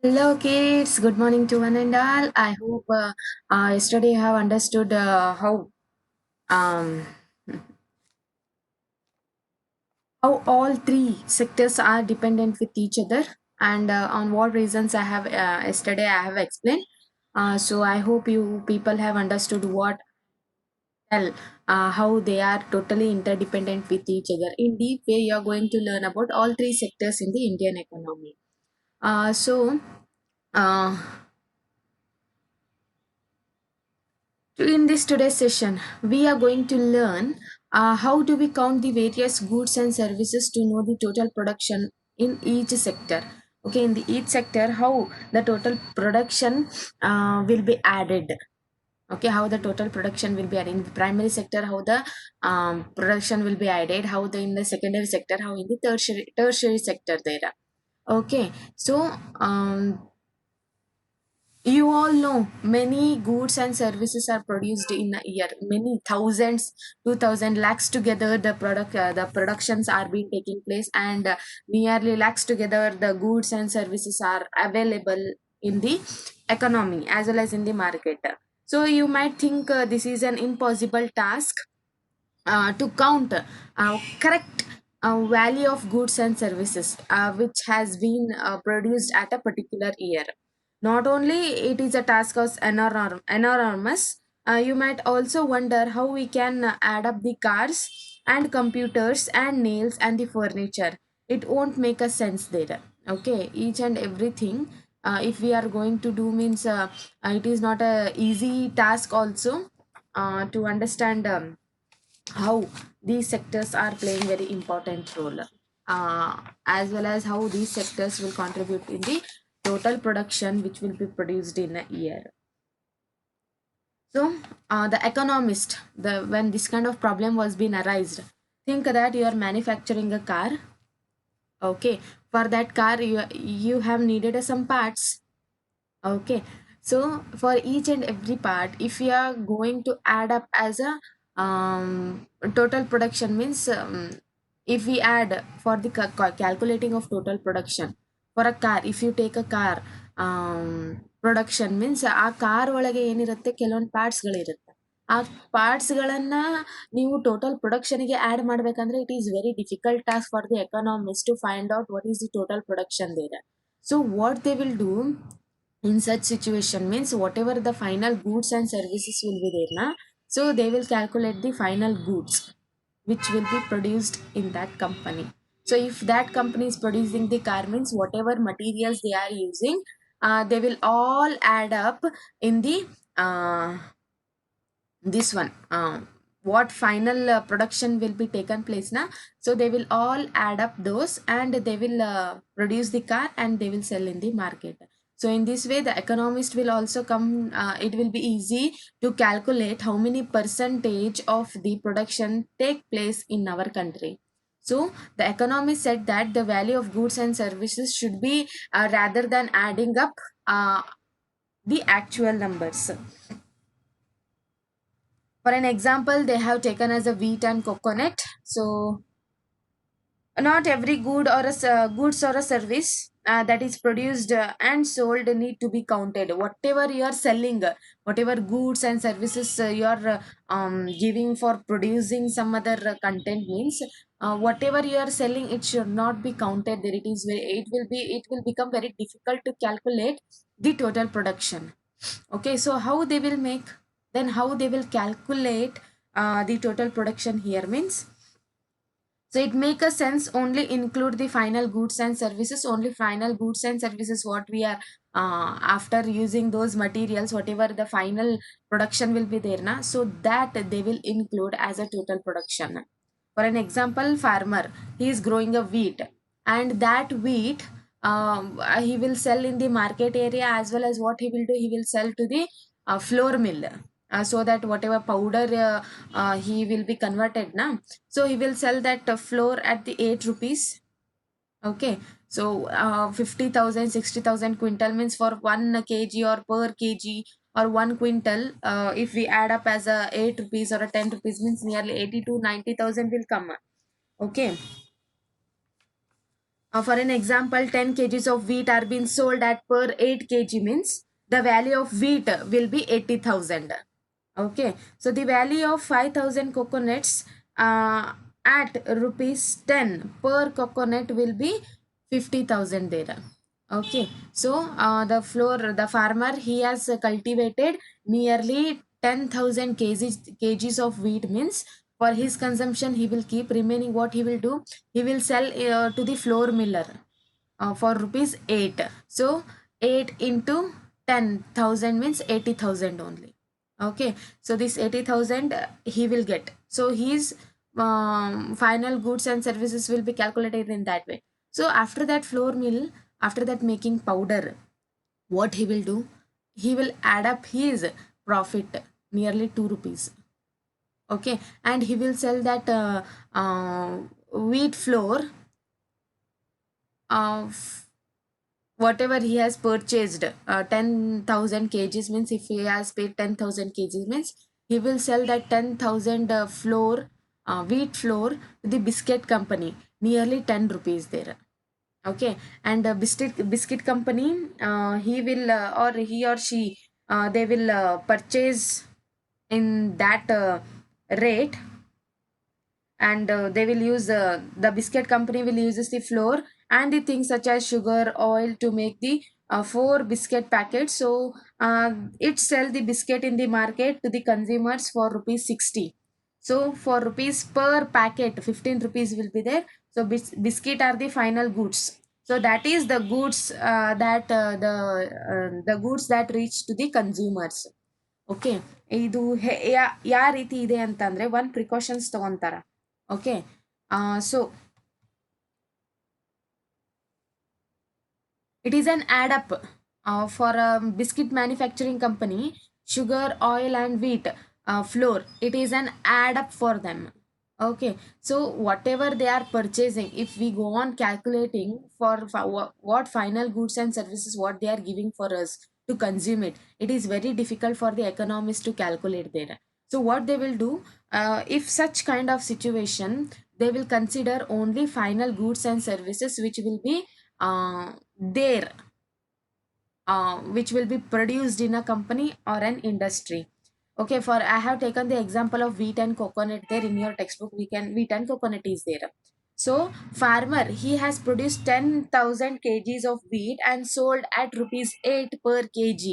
Hello, kids. Good morning to one and all. I hope yesterday you have understood um, how all three sectors are dependent with each other, and on what reasons I have yesterday I have explained. So I hope you people have understood what well how they are totally interdependent with each other. In deep way, you are going to learn about all three sectors in the Indian economy. Uh, so. Uh, In this today's session, we are going to learn how do we count the various goods and services to know the total production in each sector. Okay, in the each sector, how the total production will be added. Okay, how the total production will be added in the primary sector, how the production will be added, how the in the secondary sector, how in the tertiary sector there. Okay, so you all know many goods and services are produced in a year. Many thousands, 2000 lakhs together, the productions are being taking place, and nearly lakhs together, the goods and services are available in the economy as well as in the market. So you might think this is an impossible task to count correct value of goods and services which has been produced at a particular year. Not only it is a task of enormous, you might also wonder how we can add up the cars and computers and nails and the furniture. It won't make a sense there. Okay, each and everything if we are going to do means it is not a easy task also to understand how these sectors are playing very important role, as well as how these sectors will contribute in the total production which will be produced in a year. So the economist, the when this kind of problem was being arised, think that you are manufacturing a car. Okay, for that car you have needed some parts. Okay, so for each and every part, if you are going to add up as a total production means if we add for the calculating of total production for a car, if you take a car production means ಆ car ಒಳಗೆ ಏನಿರುತ್ತೆ ಕೆಲವೊಂದು ಪಾರ್ಟ್ಸ್ಗಳಿರುತ್ತೆ. ಆ ಪಾರ್ಟ್ಸ್ಗಳನ್ನ ನೀವು total ಪ್ರೊಡಕ್ಷನ್ಗೆ add ಮಾಡ್ಬೇಕಂದ್ರೆ it is very difficult task for the economist to find out what is the total production there. So what they will do in such situation means whatever the final goods and services will be there na, so they will calculate the final goods which will be produced in that company. So if that company is producing the car means whatever materials they are using, they will all add up in the uh, this one what final production will be taken place na, so they will all add up those and they will produce the car and they will sell in the market. So in this way the economist will also come, it will be easy to calculate how many percentage of the production take place in our country. So the economist said that the value of goods and services should be rather than adding up the actual numbers. For an example, they have taken as a wheat and coconut. So not every goods or a service that is produced and sold need to be counted. Whatever you are selling, whatever goods and services you are giving for producing some other content means whatever you are selling, it should not be counted there. It will become very difficult to calculate the total production. Okay, so how they will make, then how they will calculate the total production here means, so it make a sense only include the final goods and services, only final goods and services what we are after using those materials, whatever the final production will be there na, so that they will include as a total production. For an example, farmer, he is growing a wheat, and that wheat he will sell in the market area, as well as what he will do, he will sell to the flour mill, so that whatever powder he will be converted now, so he will sell that flour at the 8 rupees. Okay, so 50,000 quintal means for 1 kg or per kg or 1 quintal, if we add up as a 8 rupees or a 10 rupees means nearly 80 to 90,000 will come. Okay, For an example, 10 kgs of wheat are being sold at per 8 kg means the value of wheat will be 80,000. Okay, so the value of 5,000 coconuts at rupees 10 per coconut will be 50,000 there. Okay, so the farmer, he has cultivated nearly 10,000 kgs of wheat means for his consumption he will keep remaining. What he will do, he will sell to the flour miller for rupees 8. So 8 into 10,000 means 80,000 only. Okay, so this 80,000 he will get. So his final goods and services will be calculated in that way. So after that flour mill, after that making powder, what he will do, he will add up his profit nearly 2 rupees. Okay, and he will sell that wheat flour of whatever he has purchased, 10,000 kgs means if he has paid 10,000 kgs means he will sell that 10,000 flour, wheat flour to the biscuit company, nearly 10 rupees there. Okay, and biscuit company, he will or he or she, they will purchase in that rate, and they will use the biscuit company will uses the flour and the things such as sugar, oil to make the 4 biscuit packets. So it sell the biscuit in the market to the consumers for rupees 60. So for rupees per packet 15 rupees will be there. So biscuit are the final goods. So that is the goods that the goods that reach to the consumers. Okay, ಇದು ಯಾವ ರೀತಿ ಇದೆ ಅಂತಂದ್ರೆ ಒಂದು precautions ತಗೊಂತಾರ. Okay, so it is an add up for a biscuit manufacturing company. Sugar, oil and wheat flour, it is an add up for them. Okay, so whatever they are purchasing, if we go on calculating for what final goods and services what they are giving for us to consume it, it is very difficult for the economists to calculate there. So what they will do, if such kind of situation, they will consider only final goods and services which will be there, which will be produced in a company or an industry. Okay, for I have taken the example of wheat and coconut there in your textbook. We can wheat and coconut is there. So farmer, he has produced 10,000 kgs of wheat and sold at rupees 8 per kg.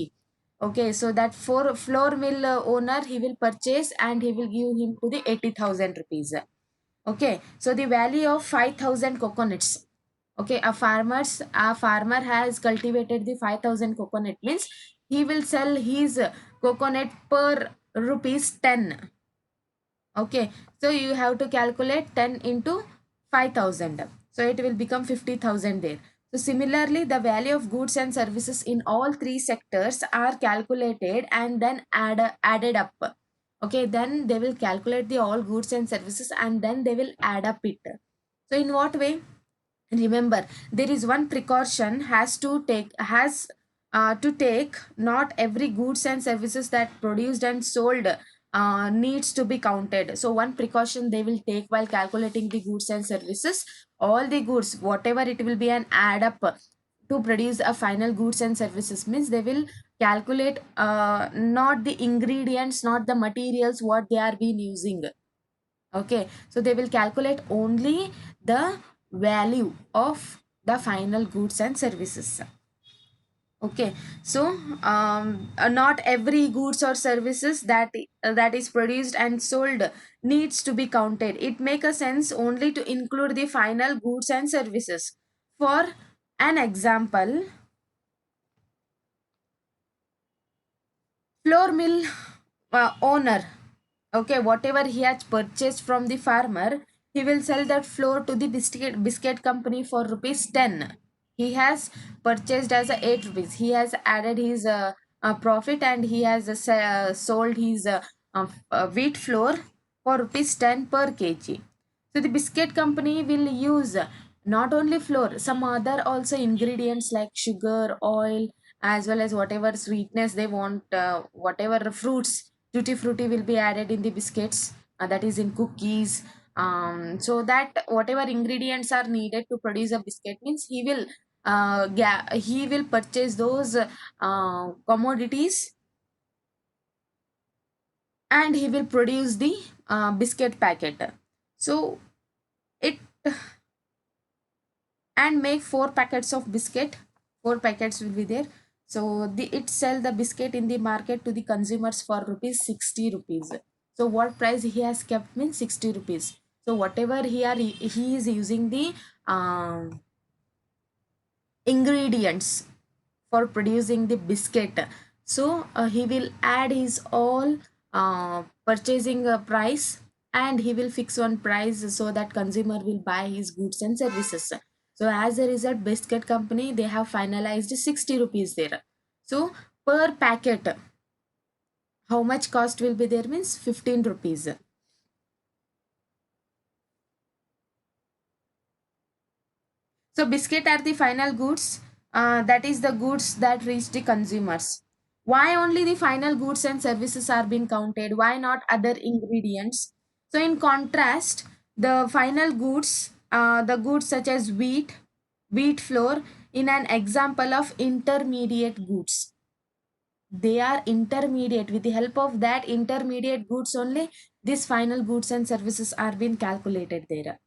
Okay, so that for flour mill owner, he will purchase and he will give him to the 80,000 rupees. Okay, so the value of 5,000 coconuts. Okay, a farmer has cultivated the 5,000 coconut means he will sell his coconut per rupees 10. Okay, so you have to calculate 10 into 5,000. So it will become 50,000 there. So similarly, the value of goods and services in all three sectors are calculated and then added up. Okay, then they will calculate the all goods and services and then they will add up it. So in what way? Remember, there is one precaution has to take. Not every goods and services that produced and sold needs to be counted. So one precaution they will take while calculating the goods and services, all the goods whatever it will be an add up to produce a final goods and services means they will calculate not the ingredients, not the materials what they are being using. Okay, so they will calculate only the value of the final goods and services. Okay, so not every goods or services that is produced and sold needs to be counted. It make a sense only to include the final goods and services. For an example, flour mill owner, okay, whatever he has purchased from the farmer, he will sell that flour to the biscuit company for rupees 10. He has purchased as a 8 rupees. He has added his profit and he has sold his wheat flour for rupees 10 per kg. So the biscuit company will use not only flour, some other also ingredients like sugar, oil, as well as whatever sweetness they want, whatever fruits, tutti frutti will be added in the biscuits, that is in cookies, So that whatever ingredients are needed to produce a biscuit means he will purchase those commodities, and he will produce the biscuit packet. So it and make 4 packets of biscuit. 4 packets will be there. So it sell the biscuit in the market to the consumers for rupees 60 rupees. So what price he has kept means 60 rupees. So whatever he is using the um, ingredients for producing the biscuit, so he will add his all purchasing price, and he will fix one price so that consumer will buy his goods and services. So as a result, biscuit company, they have finalized 60 rupees there. So per packet, how much cost will be there means 15 rupees. So biscuit are the final goods, that is the goods that reach the consumers. Why only the final goods and services are being counted? Why not other ingredients? So in contrast, the final goods, the goods such as wheat flour, in an example of intermediate goods. They are intermediate. With the help of that intermediate goods only, these final goods and services are being calculated there.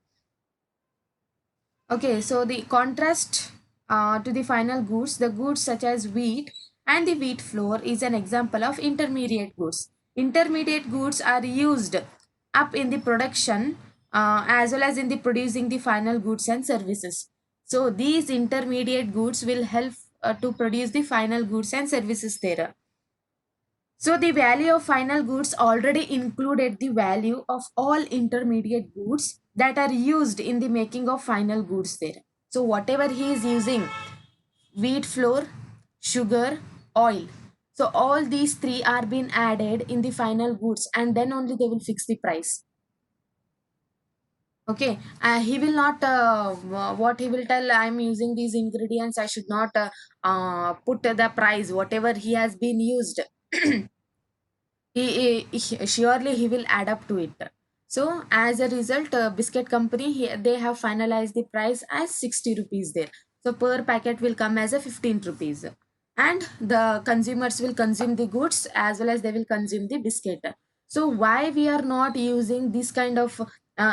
Okay, so the contrast to the final goods, the goods such as wheat and the wheat flour is an example of intermediate goods. Intermediate goods are used up in the production as well as in the producing the final goods and services. So these intermediate goods will help to produce the final goods and services there. So the value of final goods already included the value of all intermediate goods that are used in the making of final goods there. So whatever he is using, wheat flour, sugar, oil. So all these three are being added in the final goods, and then only they will fix the price. Okay, he will not what he will tell, I'm using these ingredients, I should not put the price whatever he has been used. Surely he will add up to it. So as a result, biscuit company, they have finalized the price as 60 rupees there. So per packet will come as a 15 rupees, and the consumers will consume the goods as well as they will consume the biscuit. So why we are not using this kind of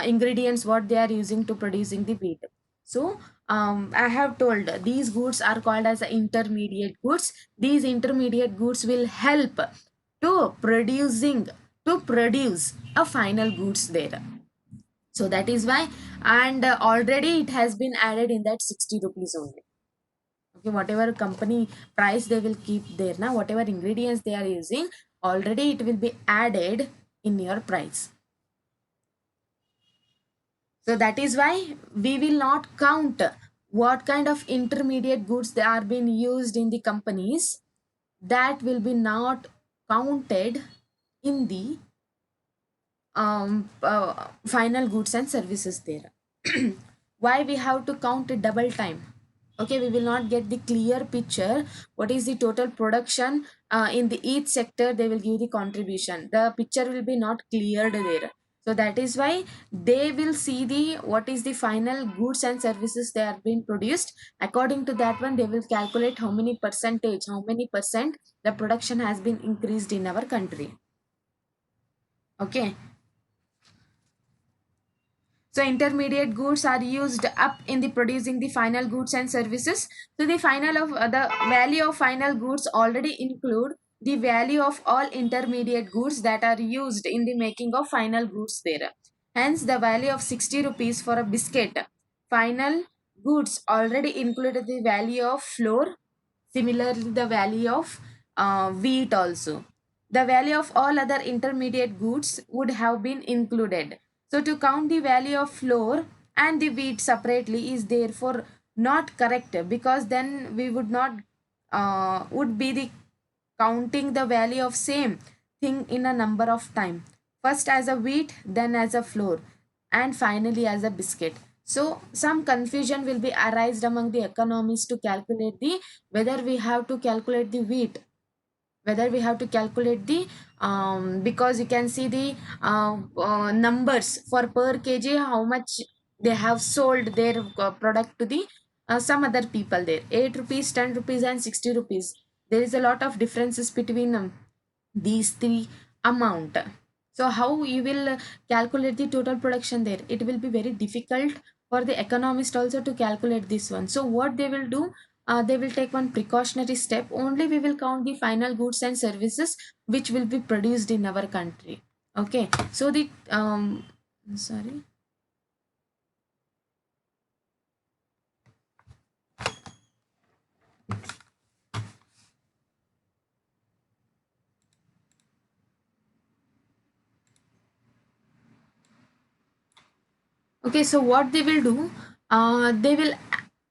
ingredients what they are using to producing the wheat? So I have told these goods are called as intermediate goods. These intermediate goods will help to produce a final goods there. So that is why, and already it has been added in that 60 rupees only. Okay, whatever company price they will keep there now, whatever ingredients they are using, already it will be added in your price. So that is why we will not count what kind of intermediate goods they are being used in the companies. That will be not counted in the final goods and services there. Why we have to count it double time? Okay, we will not get the clear picture what is the total production in the each sector. They will give the contribution, the picture will be not cleared there. So that is why they will see the what is the final goods and services they are being produced. According to that one, they will calculate how many percentage, how many percent the production has been increased in our country. Okay, so intermediate goods are used up in the producing the final goods and services. So the final of the value of final goods already include the value of all intermediate goods that are used in the making of final goods there. Hence the value of 60 rupees for a biscuit. Final goods already included the value of flour. Similarly, the value of wheat also. The value of all other intermediate goods would have been included. So to count the value of flour and the wheat separately is therefore not correct, because then we would not would be the counting the value of same thing in a number of time. First as a wheat, then as a flour, and finally as a biscuit. So some confusion will be arised among the economists to calculate the whether we have to calculate the wheat whether we have to calculate the because you can see the numbers for per kg, how much they have sold their product to the some other people there, 8 rupees, 10 rupees and 60 rupees. There is a lot of differences between these three amount. So how you will calculate the total production there? It will be very difficult for the economist also to calculate this one. So what they will do, they will take one precautionary step. Only we will count the final goods and services which will be produced in our country. Okay, so the sorry. Okay, so what they will do, they will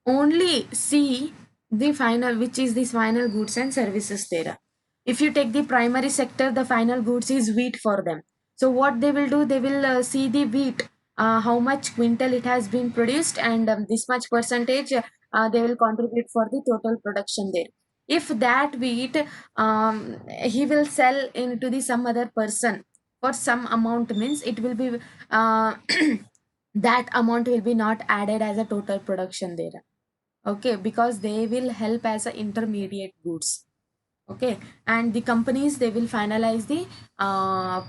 only see the final, which is this final goods and services there. If you take the primary sector, the final goods is wheat for them. So what they will do, they will see the wheat, how much quintal it has been produced, and this much percentage they will contribute for the total production there. If that wheat he will sell into the some other person for some amount, means it will be that amount will be not added as a total production there. Okay, because they will help as a intermediate goods. Okay, and the companies, they will finalize the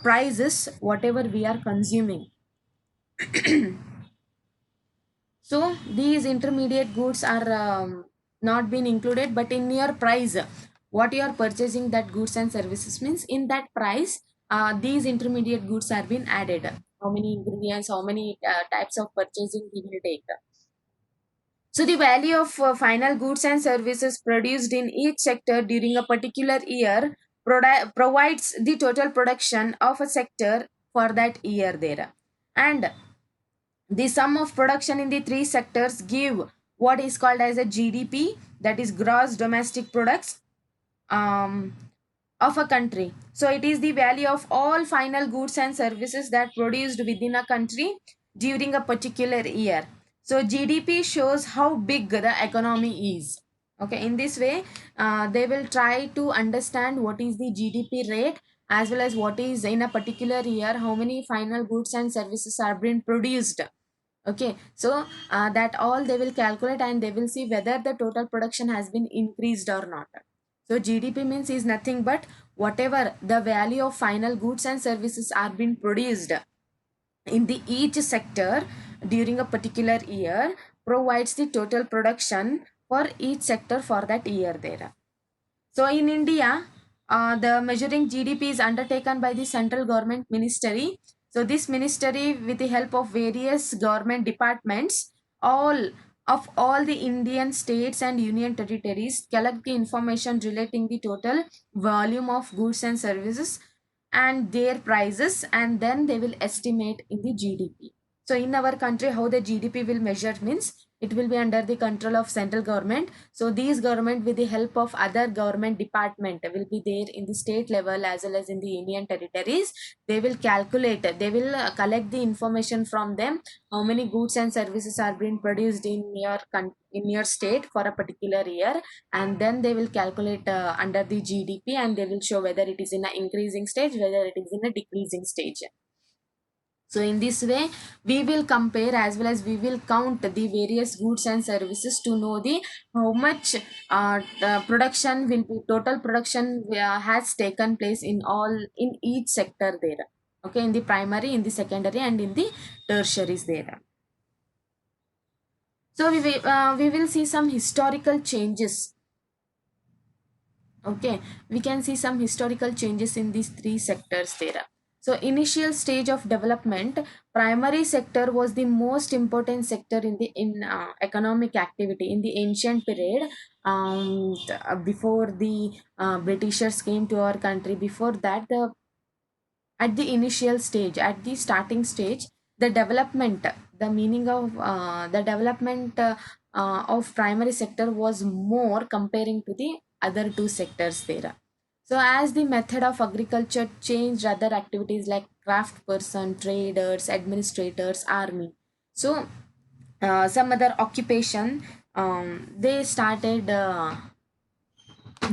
prices whatever we are consuming. So these intermediate goods are not been included, but in your price, what you are purchasing that goods and services, means in that price, these intermediate goods are being added. How many ingredients, how many types of purchasing we will take. So the value of final goods and services produced in each sector during a particular year provides the total production of a sector for that year there. And the sum of production in the three sectors give what is called as a GDP, that is gross domestic products, um, of a country. So it is the value of all final goods and services that produced within a country during a particular year. So GDP shows how big the economy is. Okay, in this way, they will try to understand what is the GDP rate, as well as what is in a particular year, how many final goods and services are being produced. Okay, so that all they will calculate, and they will see whether the total production has been increased or not. So GDP means is nothing but whatever the value of final goods and services are being produced in the each sector during a particular year provides the total production for each sector for that year there. So in India, the measuring GDP is undertaken by the central government ministry. So this ministry, with the help of various government departments, all all the Indian states and union territories, collect the information relating the total volume of goods and services and their prices, and then they will estimate in the GDP. So in our country, how the GDP will measure means it will be under the control of central government. So these government, with the help of other government department, will be there in the state level as well as in the union territories. They will calculate, they will collect the information from them, how many goods and services are being produced in your in your state for a particular year, and then they will calculate under the GDP, and they will show whether it is in a increasing stage, whether it is in a decreasing stage. So in this way, we will compare as well as we will count the various goods and services to know the how much the production will be, total production has taken place in all, in each sector there. Okay, in the primary, in the secondary, and in the tertiaries there. So we will see some historical changes. Okay, we can see some historical changes in these three sectors there. So initial stage of development, primary sector was the most important sector in the economic activity in the ancient period. Before the Britishers came to our country, before that, the at the initial stage, at the starting stage, the development, the meaning of the development of primary sector was more comparing to the other two sectors there. So as the method of agriculture changed, other activities like craft person, traders, administrators, army, so some other occupation they started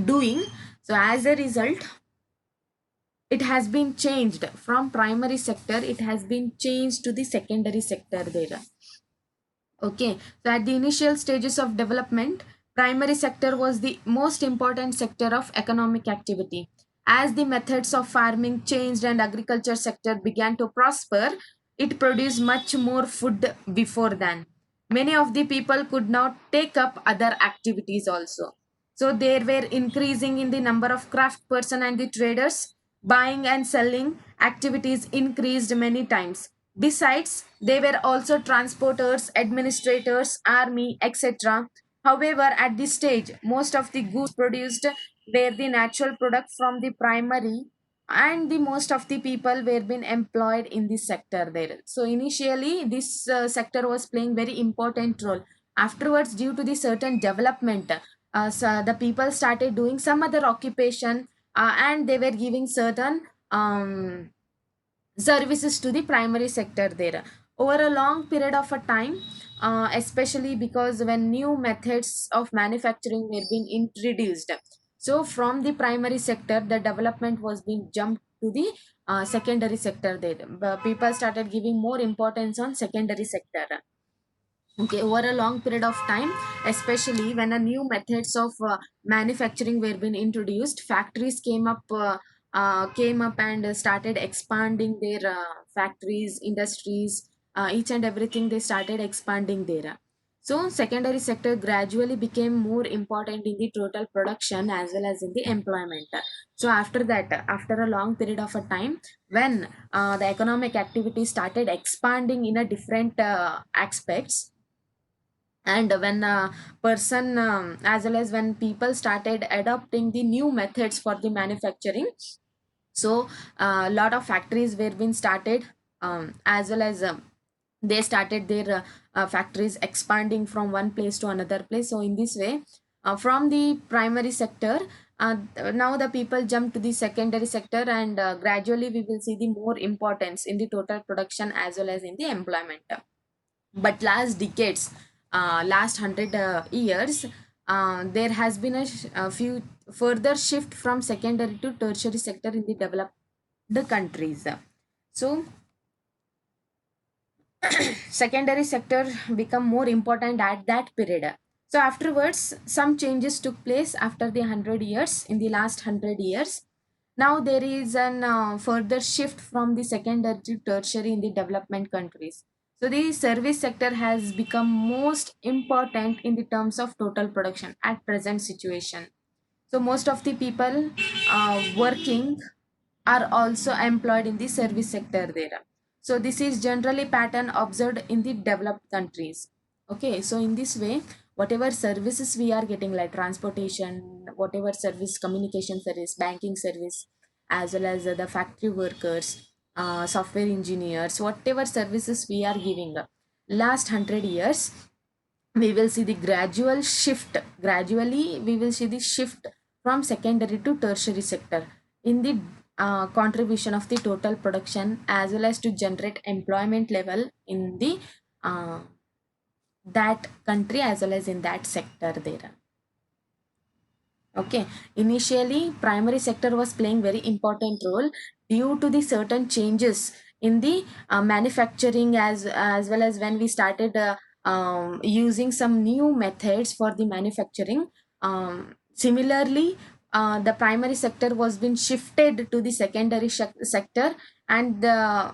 doing. So as a result, it has been changed from primary sector, it has been changed to the secondary sector there. Okay, so at the initial stages of development, primary sector was the most important sector of economic activity. As the methods of farming changed and agriculture sector began to prosper, it produced much more food before than. Many of the people could now take up other activities also. So there were increasing in the number of craft person and the traders. Buying and selling activities increased many times. Besides, they were also transporters, administrators, army, etc. However, at this stage, most of the goods produced were the natural product from the primary, and the most of the people were being employed in this sector there. So initially, this sector was playing very important role. Afterwards, due to the certain development, so the people started doing some other occupation, and they were giving certain services to the primary sector there over a long period of a time, especially because when new methods of manufacturing were being introduced. So from the primary sector, the development was being jumped to the secondary sector there. People started giving more importance on secondary sector. Okay, over a long period of time, especially when a new methods of manufacturing were being introduced, factories came up and started expanding their factories, industries, each and everything they started expanding there. So secondary sector gradually became more important in the total production as well as in the employment. So after that, after a long period of a time, when the economic activity started expanding in a different aspects, and when person as well as when people started adopting the new methods for the manufacturing, so a lot of factories were being started, as well as they started their factories expanding from one place to another place. So in this way, from the primary sector, now the people jump to the secondary sector, and gradually we will see the more importance in the total production as well as in the employment. But last decades, last 100 years, there has been a few further shift from secondary to tertiary sector in the developed countries. So secondary sector become more important at that period. So afterwards, some changes took place after the 100 years, in the last 100 years. Now there is an further shift from the secondary to tertiary in the development countries. So the service sector has become most important in the terms of total production at present situation. So most of the people working are also employed in the service sector there. So this is generally pattern observed in the developed countries. Okay, so in this way, whatever services we are getting, like transportation, whatever service, communication service, banking service, as well as the factory workers, software engineers, whatever services we are giving, last 100 years, we will see the gradual shift. Gradually we will see the shift from secondary to tertiary sector in the contribution of the total production, as well as to generate employment level in the uh, that country as well as in that sector there. Okay, initially primary sector was playing very important role due to the certain changes in the manufacturing, as well as when we started using some new methods for the manufacturing. Similarly, the primary sector was being shifted to the secondary sector, and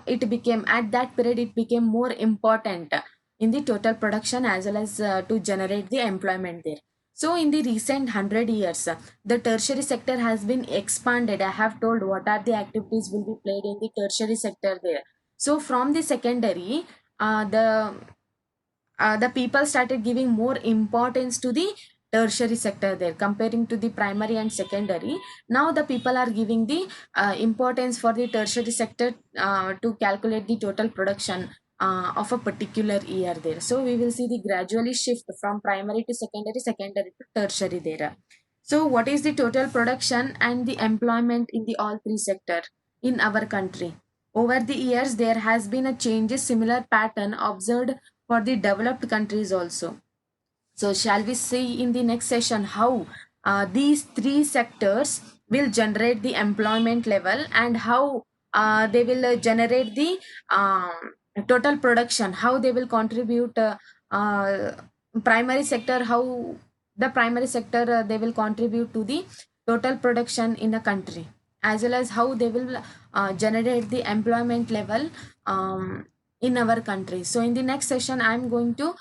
it became, at that period it became more important in the total production as well as to generate the employment there. So in the recent 100 years, the tertiary sector has been expanded. I have told what are the activities will be played in the tertiary sector there. So from the secondary, the people started giving more importance to the tertiary sector there comparing to the primary and secondary. Now the people are giving the importance for the tertiary sector to calculate the total production of a particular year there. So we will see the gradually shift from primary to secondary, secondary to tertiary there. So what is the total production and the employment in the all three sector in our country? Over the years, there has been a changes similar pattern observed for the developed countries also. So shall we see in the next session how these three sectors will generate the employment level, and how they will generate the total production, how they will contribute uh, primary sector, how the primary sector they will contribute to the total production in a country, as well as how they will generate the employment level in our country. So in the next session I'm going to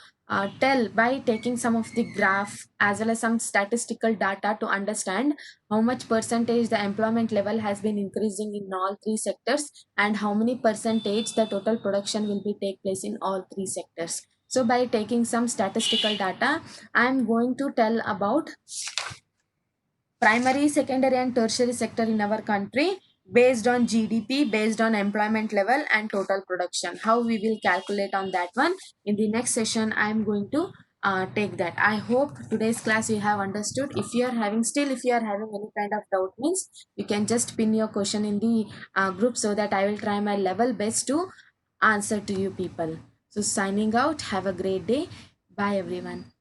tell by taking some of the graph as well as some statistical data to understand how much percentage the employment level has been increasing in all three sectors, and how many percentage the total production will be take place in all three sectors. So by taking some statistical data, I am going to tell about primary, secondary, and tertiary sector in our country based on GDP, based on employment level and total production. How we will calculate on that one in the next session. I am going to take that. I hope today's class you have understood. If you are having still, if you are having any kind of doubt, means you can just pin your question in the group, so that I will try my level best to answer to you people. So signing out. Have a great day. Bye everyone.